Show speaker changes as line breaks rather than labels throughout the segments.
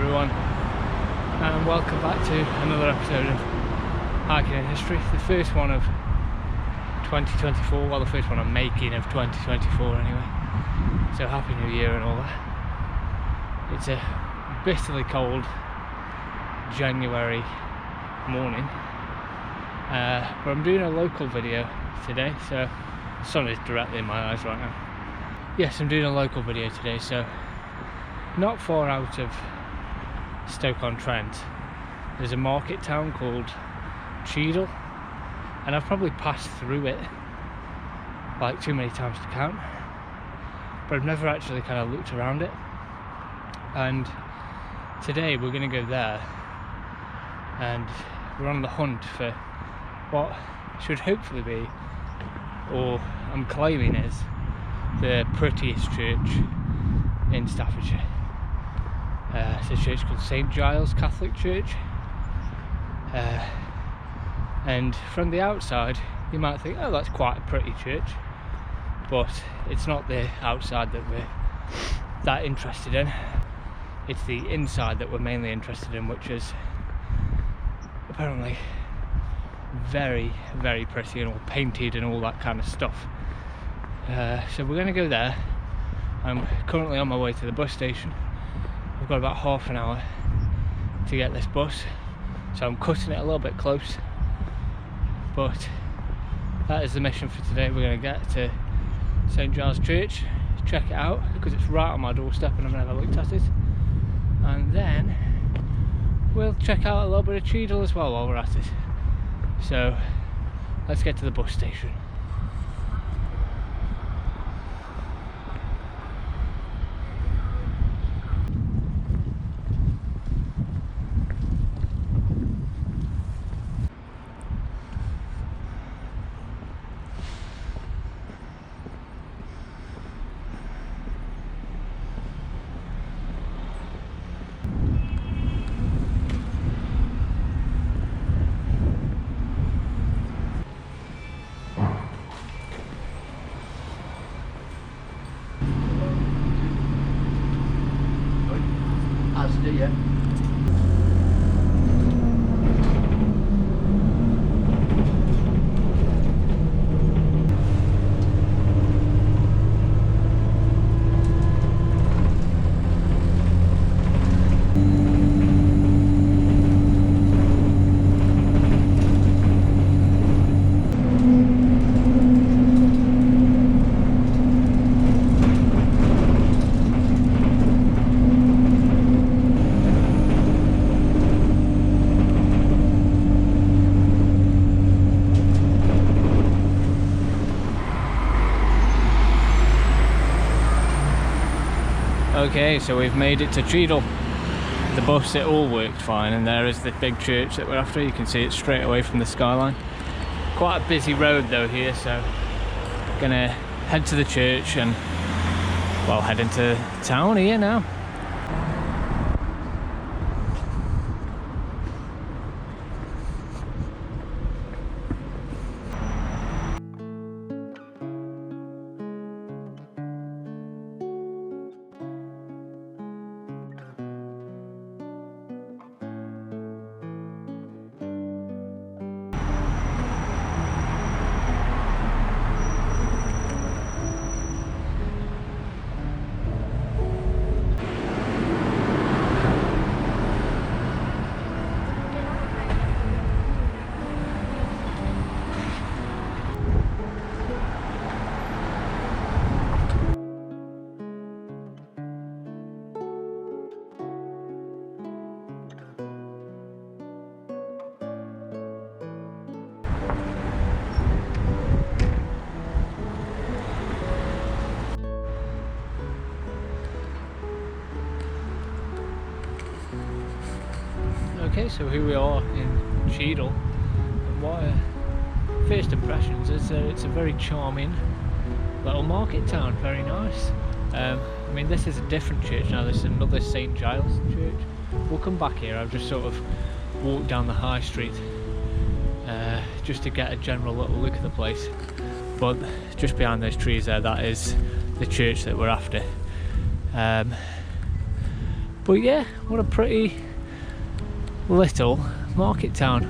everyone, and welcome back to another episode of Hiking in History, the first one of 2024, well the first one I'm making of 2024 anyway, so happy new year and all that. It's a bitterly cold January morning, but I'm doing a local video today, so the sun is directly in my eyes right now. Yes, I'm doing a local video today, so not far out of Stoke-on-Trent there's a market town called Cheadle, and I've probably passed through it like too many times to count, but I've never actually kind of looked around it. And today we're going to go there, and we're on the hunt for what should hopefully be, or I'm claiming is, the prettiest church in Staffordshire. It's a church called St Giles Catholic Church, and from the outside you might think, oh, that's quite a pretty church, but it's not the outside that we're that interested in. It's the inside that we're mainly interested in, which is apparently very, very pretty and all painted and all that kind of stuff. So we're going to go there. I'm currently on my way to the bus station. I've got about half an hour to get this bus, so I'm cutting it a little bit close, but that is the mission for today. We're going to get to St Giles Church, check it out because it's right on my doorstep and I've never looked at it, and then we'll check out a little bit of Cheadle as well while we're at it. So let's get to the bus station. Yeah. Okay, so we've made it to Cheadle. The bus, it all worked fine, and there is the big church that we're after. You can see it straight away from the skyline. Quite a busy road though here, so gonna head to the church and, well, head into town here now. Okay, so here we are in Cheadle, and what first impressions is it's a very charming little market town, very nice. I mean, this is a different church now. This is another St Giles church. We'll come back here. I've just sort of walked down the high street just to get a general little look at the place, but just behind those trees there, that is the church that we're after. But yeah, what a pretty little market town.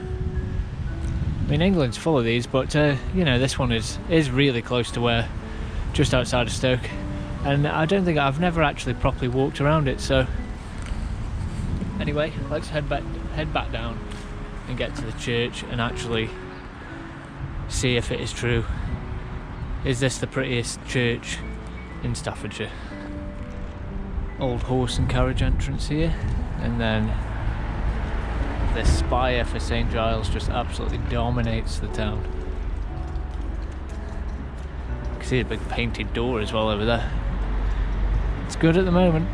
I mean, England's full of these, but you know, this one is really close to where, just outside of Stoke, and I don't think I've never actually properly walked around it. So anyway, let's head back down and get to the church and actually see if it is true. Is this the prettiest church in Staffordshire? Old horse and carriage entrance here, and then the spire for St Giles just absolutely dominates the town. You can see a big painted door as well over there. It's good at the moment.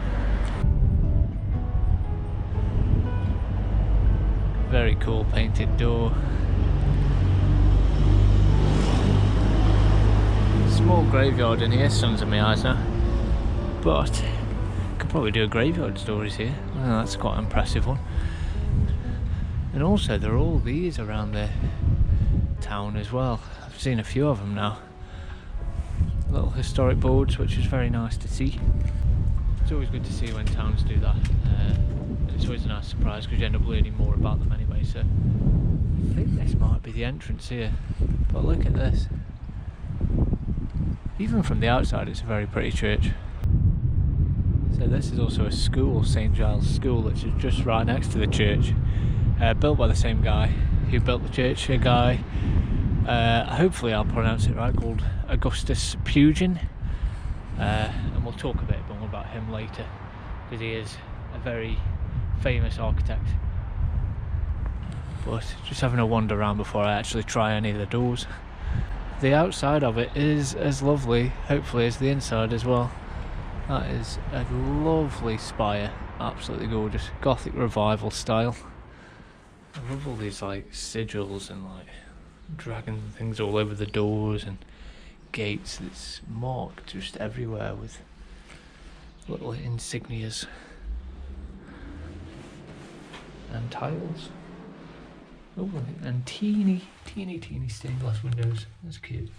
Very cool painted door. Small graveyard in here, sun's in my eyes now, but could probably do a graveyard stories here. Oh, that's quite an impressive one. And also there are all these around the town as well. I've seen a few of them now. Little historic boards, which is very nice to see. It's always good to see when towns do that. It's always a nice surprise because you end up learning more about them anyway. So I think this might be the entrance here, but look at this. Even from the outside it's a very pretty church. So this is also a school, St Giles School, which is just right next to the church. Built by the same guy who built the church, a guy, hopefully I'll pronounce it right, called Augustus Pugin. And we'll talk a bit more about him later, because he is a very famous architect. But just having a wander around before I actually try any of the doors. The outside of it is as lovely, hopefully, as the inside as well. That is a lovely spire, absolutely gorgeous, Gothic Revival style. I love all these like sigils and like dragon things all over the doors and gates. It's marked just everywhere with little insignias and tiles. Oh, and teeny stained glass windows. That's cute.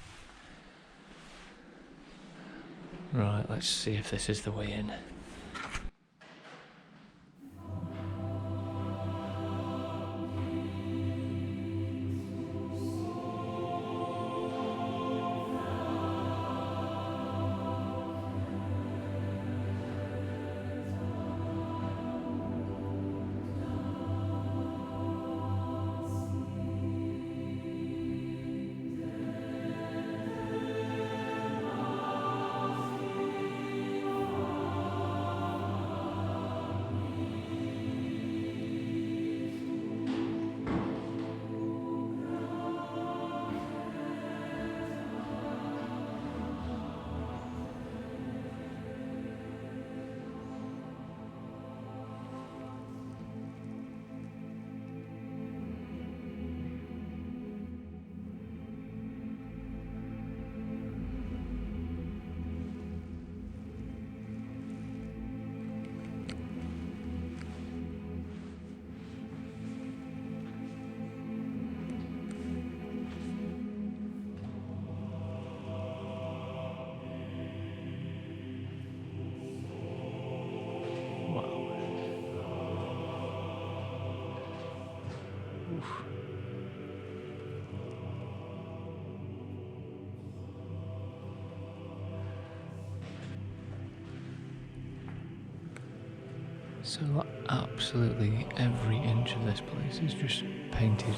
Right, let's see if this is the way in. So absolutely every inch of this place is just painted.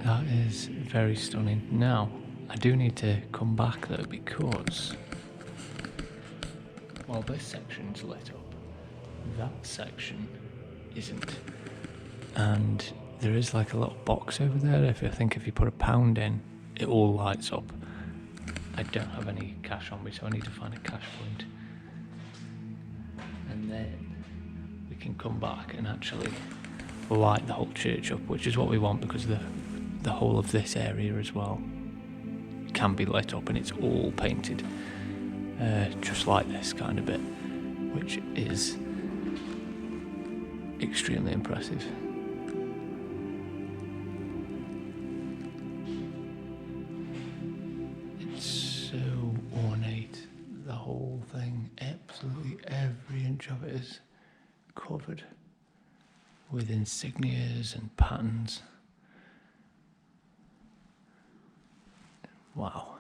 That is very stunning. Now, I do need to come back though, because while this section's lit up, that section isn't. And there is like a little box over there. If you put £1 in, it all lights up. I don't have any cash on me, so I need to find a cash point. And then we can come back and actually light the whole church up, which is what we want, because the whole of this area as well can be lit up, and it's all painted just like this kind of bit, which is extremely impressive. It's so ornate, the whole thing, absolutely much of it is covered with insignias and patterns. Wow.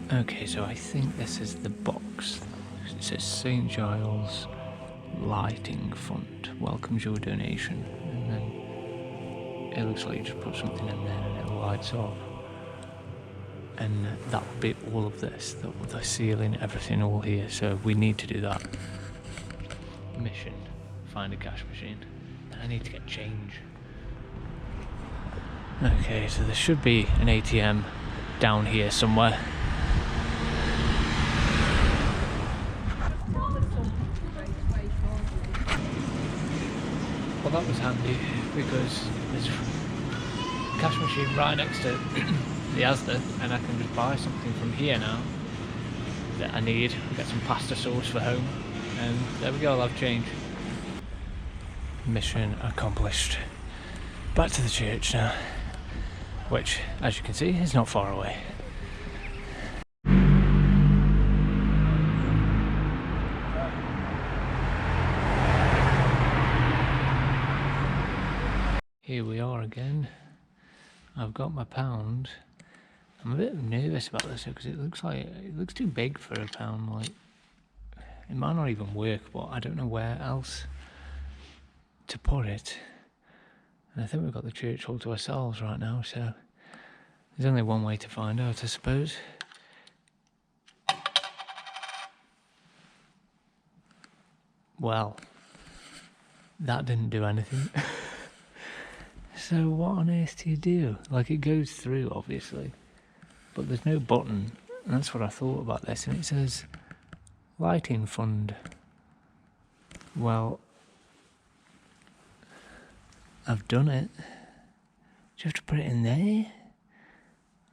Okay, so I think this is the box. It says St Giles Lighting Fund welcomes your donation, and then it looks like you just put something in there and it lights off. And that will be all of this, the ceiling, everything all here. So we need to do that. Mission, find a cash machine. And I need to get change. Okay, so there should be an ATM down here somewhere. Well, that was handy because there's a cash machine right next to the Asda, and I can just buy something from here now that I need. Get some pasta sauce for home, and there we go, I'll have change. Mission accomplished. Back to the church now, which, as you can see, is not far away. Here we are again. I've got my pound. I'm a bit nervous about this because it looks too big for a pound. Like, it might not even work, but I don't know where else to put it. And I think we've got the church all to ourselves right now, so there's only one way to find out, I suppose. Well, that didn't do anything. So what on earth do you do? Like, it goes through, obviously, but there's no button. And that's what I thought about this. And it says lighting fund. Well, I've done it. Do you have to put it in there?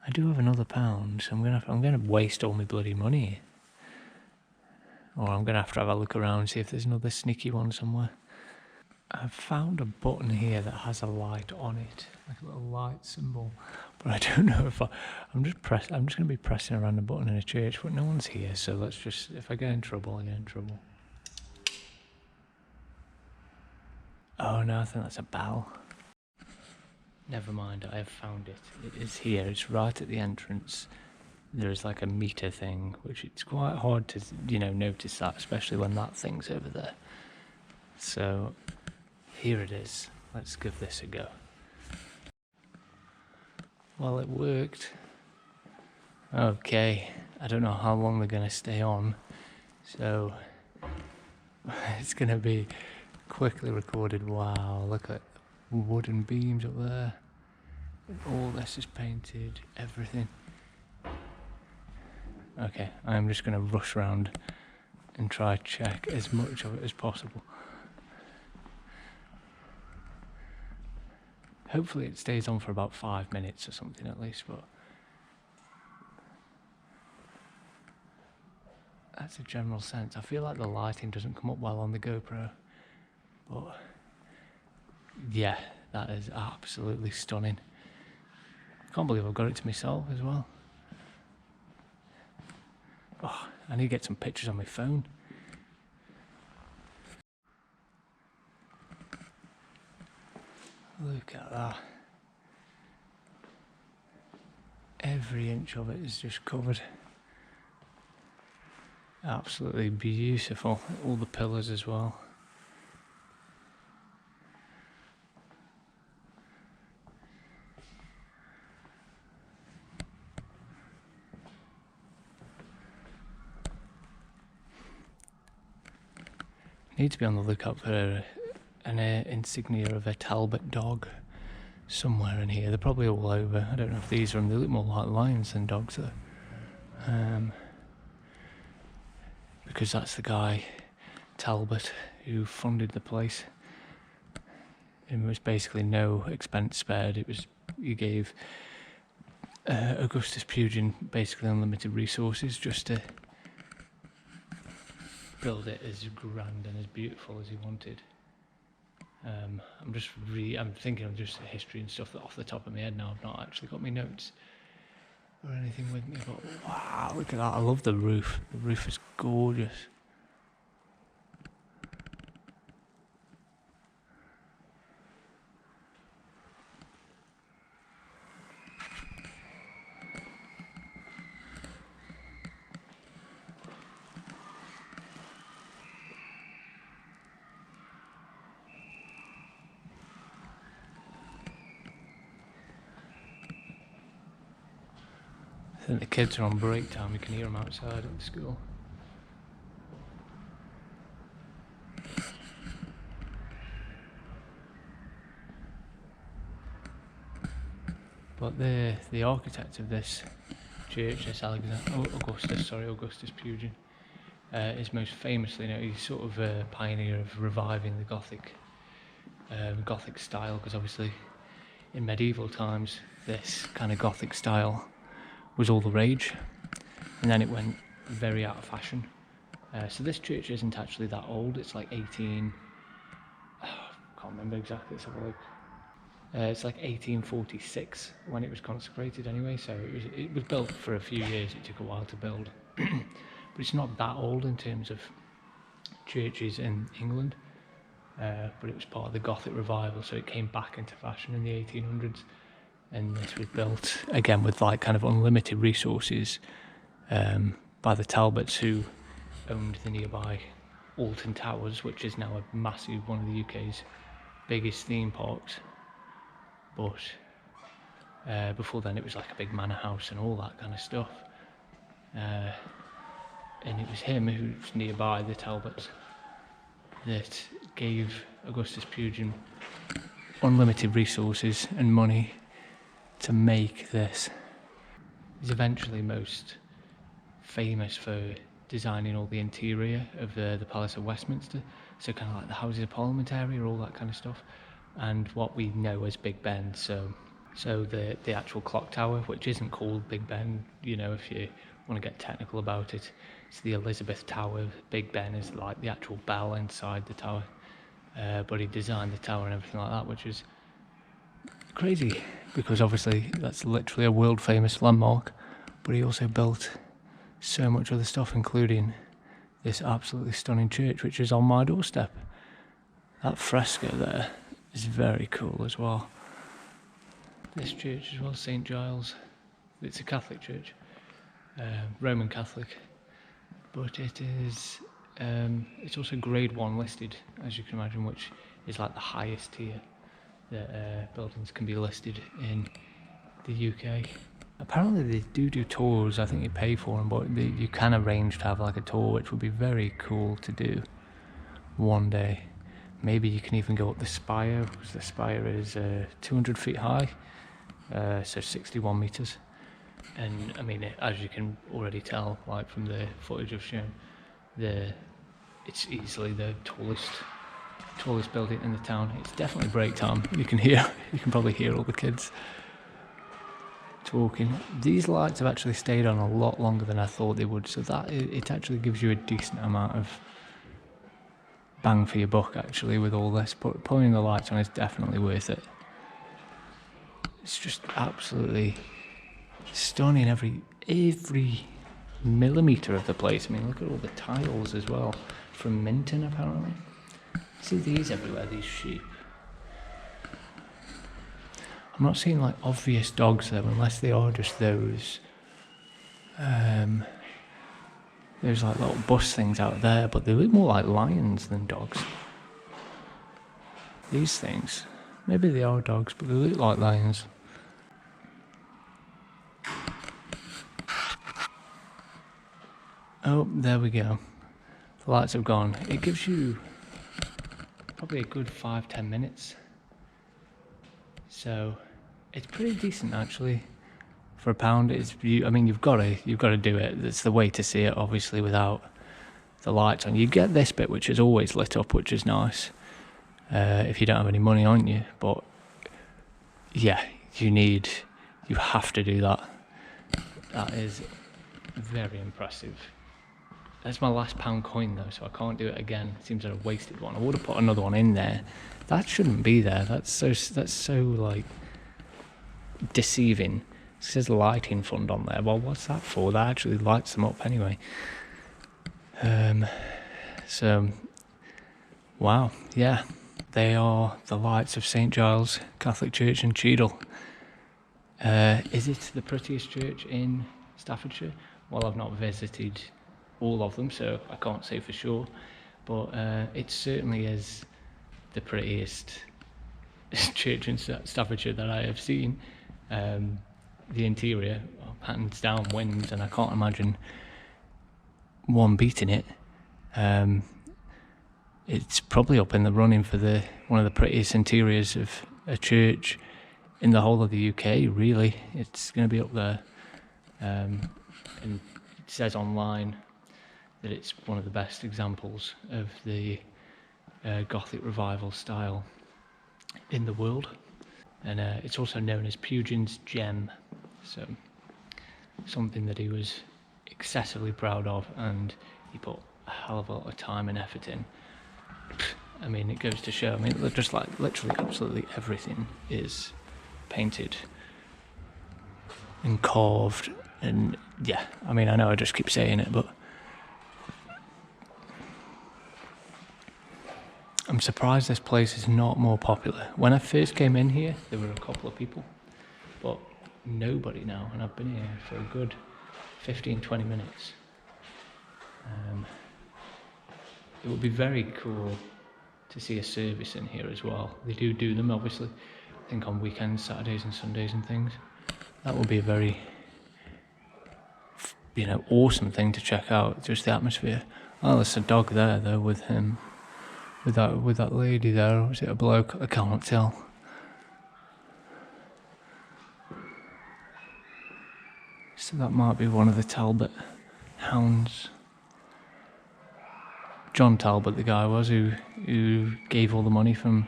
I do have another pound, so I'm gonna waste all my bloody money. Or I'm gonna have to have a look around and see if there's another sneaky one somewhere. I've found a button here that has a light on it, like a little light symbol, but I don't know if I'm just going to be pressing around the button in a church, but no one's here, so let's just, if I get in trouble, I get in trouble. Oh no, I think that's a bell. Never mind, I have found it. It is here, it's right at the entrance. There is like a meter thing, which it's quite hard to, notice that, especially when that thing's over there. So here it is. Let's give this a go. Well, it worked. Okay, I don't know how long they're going to stay on, so it's going to be quickly recorded. Wow, look at wooden beams up there. All this is painted, everything. Okay, I'm just going to rush around and try to check as much of it as possible. Hopefully it stays on for about 5 minutes or something at least, but that's a general sense. I feel like the lighting doesn't come up well on the GoPro, but yeah, that is absolutely stunning. Can't believe I've got it to myself as well. Oh, I need to get some pictures on my phone. Look at that. Every inch of it is just covered. Absolutely beautiful. All the pillars as well. Need to be on the lookout for an insignia of a Talbot dog somewhere in here. They're probably all over. I don't know if these are them. They look more like lions than dogs though. Because that's the guy, Talbot, who funded the place. And it was basically no expense spared. He gave Augustus Pugin basically unlimited resources just to build it as grand and as beautiful as he wanted. I'm thinking of just the history and stuff off the top of my head now. I've not actually got my notes or anything with me, but wow, look at that. I love the roof. The roof is gorgeous. I think the kids are on break time. You can hear them outside at the school. But the architect of this church, this Augustus Pugin, is most famously known. He's sort of a pioneer of reviving the Gothic style, because obviously in medieval times this kind of Gothic style was all the rage, and then it went very out of fashion. So this church isn't actually that old. It's like 18. I can't remember exactly. Let's have a look. It's like 1846 when it was consecrated anyway, so it was built for a few years. It took a while to build, but it's not that old in terms of churches in England. But it was part of the Gothic Revival, so it came back into fashion in the 1800s, and this was built again with like kind of unlimited resources by the Talbots, who owned the nearby Alton Towers, which is now a massive, one of the UK's biggest theme parks. But before then it was like a big manor house and all that kind of stuff. And it was him who's nearby, the Talbots, that gave Augustus Pugin unlimited resources and money to make this. He's eventually most famous for designing all the interior of the Palace of Westminster, so kind of like the Houses of Parliament area, all that kind of stuff, and what we know as Big Ben. So the actual clock tower, which isn't called Big Ben, you know, if you want to get technical about it, it's the Elizabeth Tower. Big Ben is like the actual bell inside the tower, but he designed the tower and everything like that, which is crazy because obviously that's literally a world famous landmark, but he also built so much other stuff, including this absolutely stunning church, which is on my doorstep. That fresco there is very cool as well. This church as well, St Giles, it's a Catholic church, Roman Catholic, but it is it's also grade 1 listed, as you can imagine, which is like the highest tier that buildings can be listed in the UK. Apparently they do tours. I think you pay for them, but you can arrange to have like a tour, which would be very cool to do one day. Maybe you can even go up the spire, because the spire is 200 feet high, so 61 metres. And I mean, as you can already tell, like from the footage I've shown, it's easily the tallest building in the town. It's definitely break time. You can probably hear all the kids talking. These lights have actually stayed on a lot longer than I thought they would, so that it actually gives you a decent amount of bang for your buck actually with all this. But pulling the lights on is definitely worth it. It's just absolutely stunning, every millimetre of the place. I mean, look at all the tiles as well, from Minton apparently. See these everywhere, these sheep. I'm not seeing like obvious dogs though, unless they are just those. There's like little bus things out there, but they look more like lions than dogs. These things, maybe they are dogs, but they look like lions. Oh, there we go. The lights have gone. It gives you probably a good 5-10 minutes. So it's pretty decent actually. For £1, you've got to do it. It's the way to see it, obviously, without the lights on. You get this bit, which is always lit up, which is nice. If you don't have any money on you, but yeah, you have to do that. That is very impressive. That's my last £1 coin though, so I can't do it again. It seems that I've wasted one. I would have put another one in there. That shouldn't be there. That's so like deceiving. It says lighting fund on there. Well, what's that for? That actually lights them up anyway. So, wow, yeah, they are the lights of St Giles Catholic Church in Cheadle. Is it the prettiest church in Staffordshire? Well, I've not visited all of them, so I can't say for sure, but it certainly is the prettiest church in Staffordshire that I have seen. The interior, hands down, wins, and I can't imagine one beating it. It's probably up in the running for one of the prettiest interiors of a church in the whole of the UK, really. It's going to be up there. And it says online that it's one of the best examples of the Gothic Revival style in the world. And it's also known as Pugin's gem, so something that he was excessively proud of, and he put a hell of a lot of time and effort in. I mean, it goes to show, I mean, just like literally absolutely everything is painted and carved, and yeah, I mean, I know I just keep saying it, but I'm surprised this place is not more popular. When I first came in here, there were a couple of people, but nobody now, and I've been here for a good 15-20 minutes. It would be very cool to see a service in here as well. They do them, obviously, I think on weekends, Saturdays and Sundays and things. That would be a very, awesome thing to check out, just the atmosphere. Oh, there's a dog there, though, with him. With that lady there, or is it a bloke? I can't tell. So that might be one of the Talbot hounds. John Talbot, the guy was who gave all the money from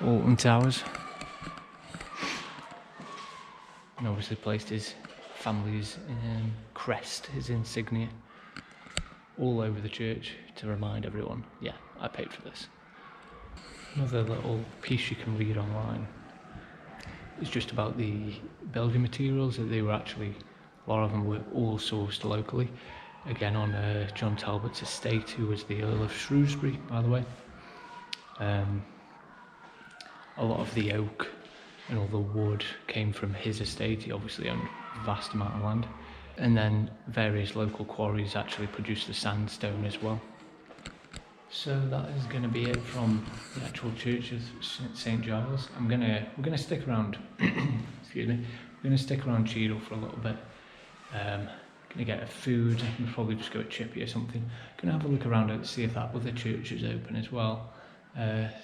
Alton Towers, and obviously placed his family's crest, his insignia, all over the church to remind everyone, yeah, I paid for this. Another little piece you can read online is just about the building materials, that they were actually, a lot of them were all sourced locally, again on John Talbot's estate, who was the Earl of Shrewsbury, by the way. A lot of the oak and all the wood came from his estate. He obviously owned a vast amount of land. And then various local quarries actually produced the sandstone as well. So that is going to be it from the actual church of St Giles. We're gonna stick around. Excuse me. We're gonna stick around Cheadle for a little bit. Gonna get a food. I can probably just go to Chippy or something. Gonna have a look around and see if that other church is open as well.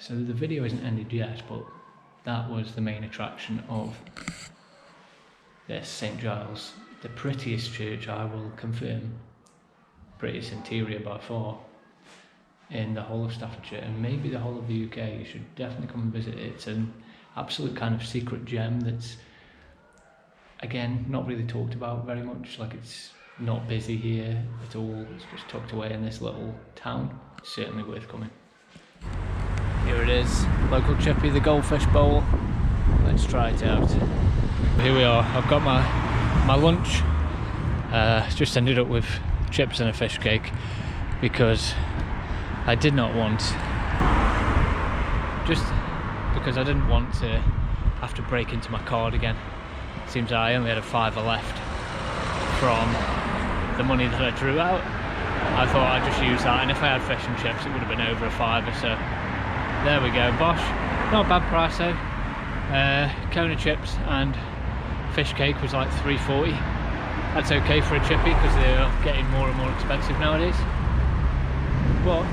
So the video isn't ended yet, but that was the main attraction of this St Giles. The prettiest church, I will confirm, prettiest interior by far in the whole of Staffordshire, and maybe the whole of the UK. You should definitely come and visit it. It's an absolute kind of secret gem that's, again, not really talked about very much. Like, it's not busy here at all. It's just tucked away in this little town. Certainly worth coming. Here it is, local Chippy, the Goldfish Bowl. Let's try it out. Here we are. I've got my lunch. Just ended up with chips and a fish cake because I didn't want to have to break into my card again. Seems like I only had a £5 left from the money that I drew out. I thought I'd just use that, and if I had fish and chips it would have been over a £5, so there we go. Bosh, not a bad price though. Cone of chips and fish cake was like £3.40. That's okay for a chippy because they're getting more and more expensive nowadays, but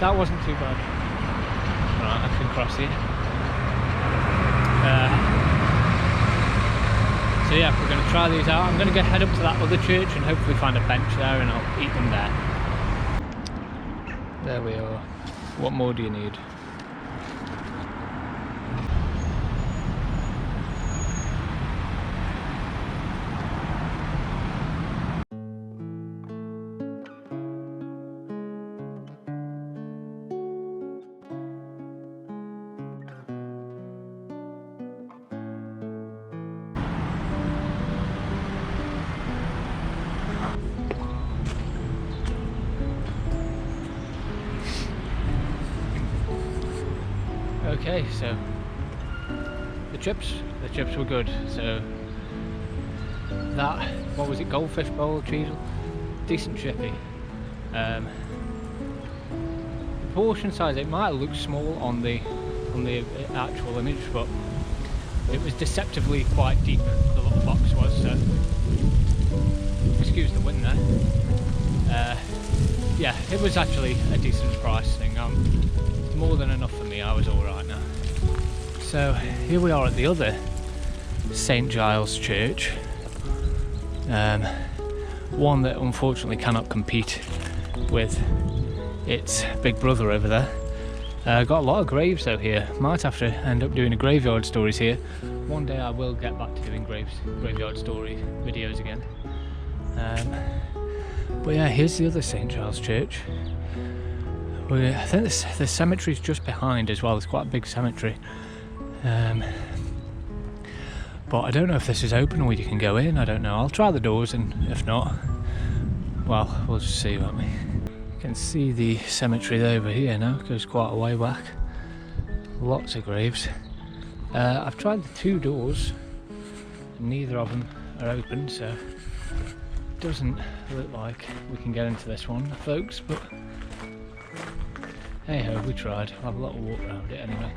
that wasn't too bad. Right, I can cross here. So yeah, we're going to try these out. I'm going to head up to that other church and hopefully find a bench there, and I'll eat them there. There we are. What more do you need? Okay, so the chips were good. So that, what was it, goldfish bowl, Cheadle, decent chippy. The portion size, it might look small on the actual image, but it was deceptively quite deep, the little box was, so excuse the wind there. Yeah, it was actually a decent price thing. More than enough for me, I was alright now. So here we are at the other St Giles church, one that unfortunately cannot compete with its big brother over there. Got a lot of graves though here. Might have to end up doing a graveyard stories here. One day I will get back to doing graveyard story videos again. But yeah, here's the other St Giles church. I think the cemetery's just behind as well. It's quite a big cemetery. But I don't know if this is open or you can go in. I don't know. I'll try the doors, and if not, well, we'll just see, won't we? You can see the cemetery over here now. It goes quite a way back. Lots of graves. I've tried the two doors. Neither of them are open, so it doesn't look like we can get into this one, folks. But hey ho, we tried. I'll have a little walk around it anyway.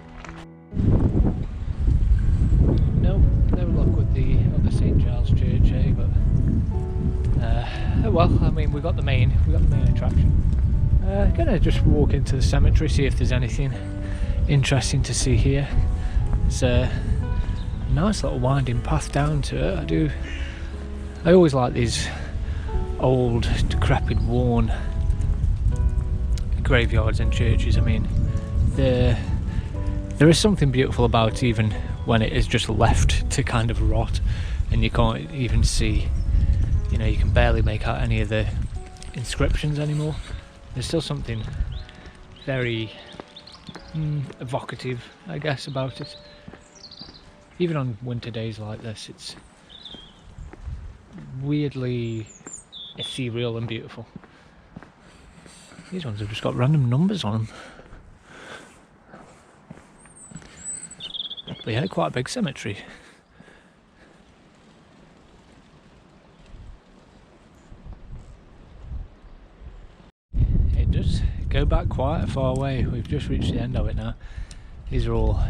No luck with the other St Giles church, eh? But oh well, I mean, we got the main attraction. Gonna just walk into the cemetery, see if there's anything interesting to see here. It's a nice little winding path down to it. I always like these old, decrepit, worn graveyards and churches. I mean, there is something beautiful about even when it is just left to kind of rot and you can't even see, you know, you can barely make out any of the inscriptions anymore. There's still something very evocative, I guess, about it. Even on winter days like this, it's weirdly ethereal and beautiful. These ones have just got random numbers on them. But yeah, quite a big cemetery. It does go back quite far away. We've just reached the end of it now. These are all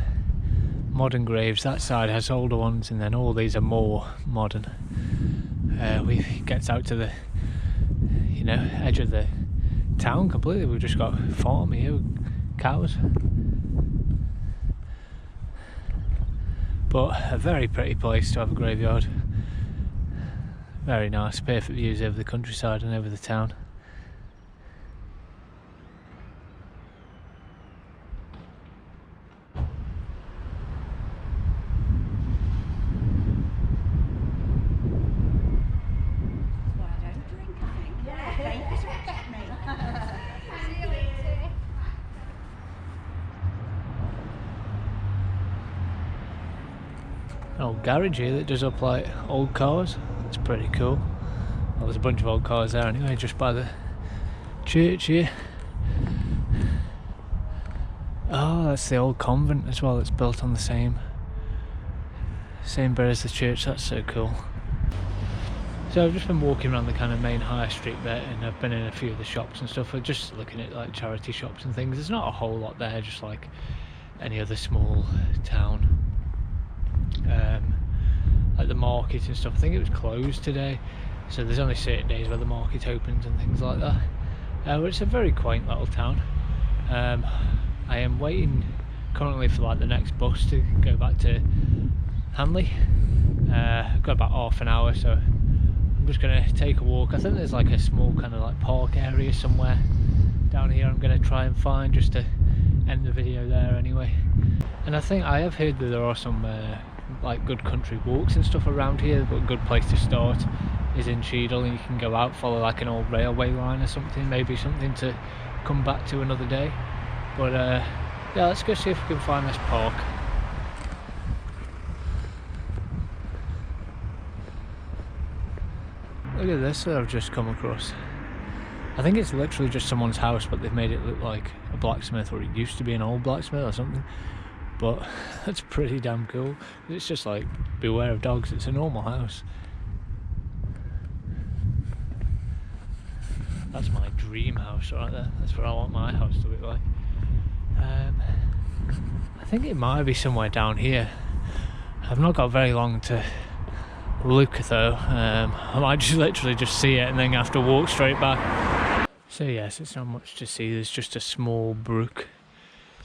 modern graves. That side has older ones, and then all these are more modern. We gets out to the, you know, edge of the town completely. We've just got a farm here with cows. But a very pretty place to have a graveyard. Very nice, perfect views over the countryside and over the town. An old garage here that does up like old cars. That's pretty cool. Well, there's a bunch of old cars there anyway, just by the church here. Oh, that's the old convent as well. It's built on the same Same bit as the church, that's so cool. So I've just been walking around the kind of main high street bit, and I've been in a few of the shops and stuff. I'm just looking at like charity shops and things. There's not a whole lot there, just like any other small town. Like the market and stuff, I think it was closed today, so there's only certain days where the market opens and things like that. But it's a very quaint little town. I am waiting currently for like the next bus to go back to Hanley. I've got about half an hour, so I'm just going to take a walk. I think there's like a small kind of like park area somewhere down here I'm going to try and find, just to end the video there anyway. And I think I have heard that there are some like good country walks and stuff around here, but a good place to start is in Cheadle, and you can go out, follow like an old railway line or something, maybe something to come back to another day. But yeah, let's go see if we can find this park. Look at this that I've just come across. I think it's literally just someone's house, but they've made it look like a blacksmith, or it used to be an old blacksmith or something. But that's pretty damn cool. It's just like, beware of dogs, it's a normal house. That's my dream house right there. That's what I want my house to look like. I think it might be somewhere down here. I've not got very long to look though. I might just literally just see it and then have to walk straight back. So yes, it's not much to see. There's just a small brook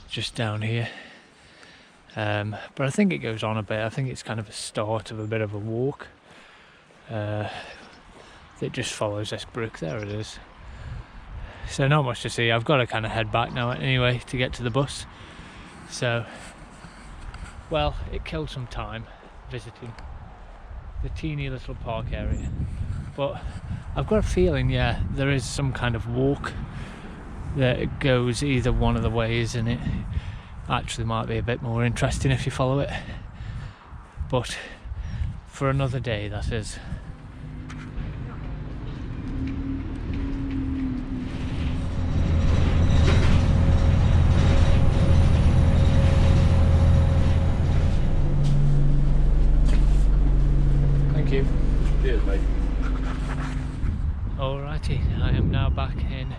just down here. But I think it goes on a bit. I think it's kind of a start of a bit of a walk that just follows this brook. There it is. So not much to see. I've got to kind of head back now anyway to get to the bus. So, well, it killed some time visiting the teeny little park area. But I've got a feeling, yeah, there is some kind of walk that goes either one of the ways, and it actually might be a bit more interesting if you follow it. But for another day, that is. Thank you.
Cheers, mate.
Alrighty, I am now back in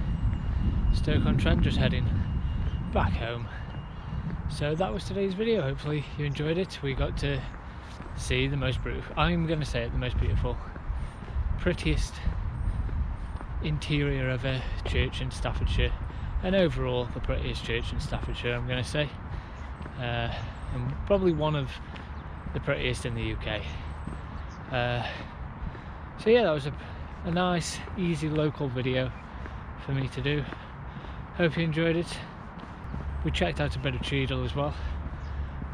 Stoke-on-Trent, just heading back home. So that was today's video. Hopefully you enjoyed it. We got to see the most beautiful, I'm going to say it, the most beautiful, prettiest interior of a church in Staffordshire, and overall the prettiest church in Staffordshire, I'm going to say, and probably one of the prettiest in the UK. So yeah, that was a nice, easy local video for me to do. Hope you enjoyed it. We checked out a bit of Cheadle as well.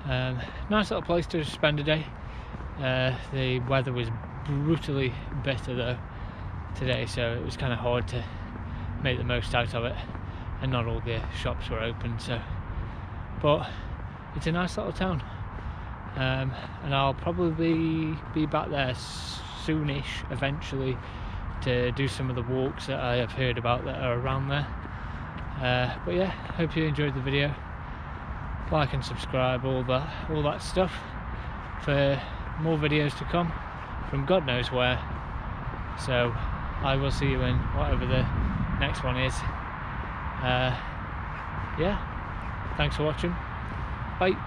Nice little place to spend a day. The weather was brutally bitter though today, so it was kind of hard to make the most out of it, and not all the shops were open. So, but it's a nice little town, and I'll probably be back there soonish, eventually, to do some of the walks that I have heard about that are around there. But yeah, hope you enjoyed the video. Like and subscribe, all that stuff, for more videos to come from God knows where. So I will see you in whatever the next one is. Yeah, thanks for watching. Bye.